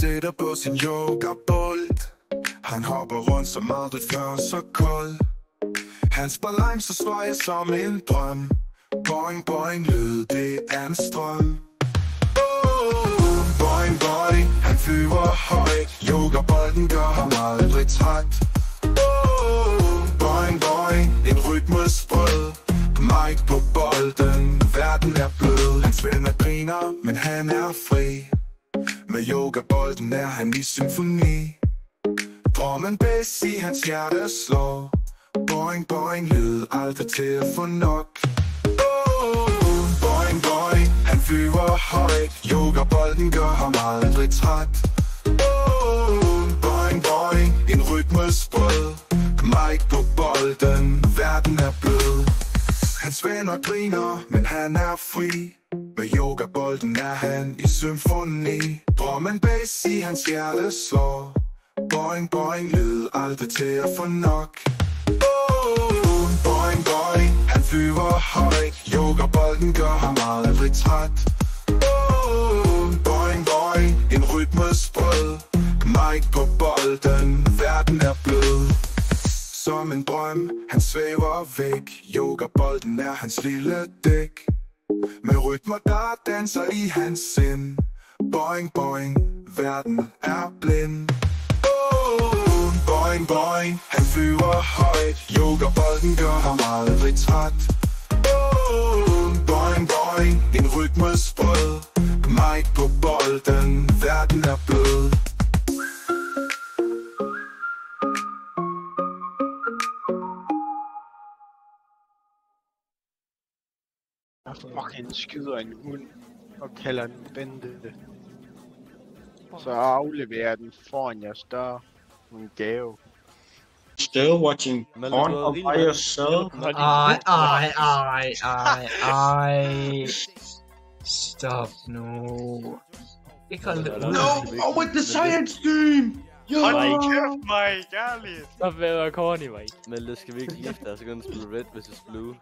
sidder på sin yogabold. Han hopper rundt som aldrig før, så kold. Hans balance svejer som en drøm. Boing, boing, lyd, det er en strøm. Boing, boing, han flyver højt. Yogabolden gør ham aldrig træt. Boing, boing, en rytmesprød. Mike på bolden, verden er blød. Hans venner griner, men han er fri. Med yogabolden er han i symfoni. Drømmen bedst i hans hjerte slår. Boing, boing, lyd aldrig til at få nok. Boing, boing, han flyver højt. Yogabolden gør ham aldrig træt. Boing, boing, en rytmesprød. Mike på bolden, verden er blød. Hans venner griner, men han er fri. Med yogabolden er han i symfoni. Drømmen bedst i hans hjerte slår. Boing, boing, lyd aldrig til at få nok. Boing, boing, han flyver højt. Yogabolden gør ham aldrig træt. Boing, boing, en rytmesprød. Mike på bolden, verden er blød. Som en drøm, han svæver væk. Yogabolden er hans lille dæk. Med rytmer, der danser i hans sind. Boing, boing, verden er blind. Boing, boing, han flyver højt. Yogabolden gør ham aldrig træt. Boing, boing, en rytmesprød. Mike på bolden, verden er blød. Jeg fucking skyder en hund og kalder den Bente. Så afleverer den foran jeres dør en gave. Still watching porn all by yourself? Stop nu. Ikke hold det ud. No! Oh, with the science team! Hold din kæft, Mike, ærligt! Stop med at være corny, Mike. Men det skal vi ikke gifte os, så kan den spille Red vs Blue.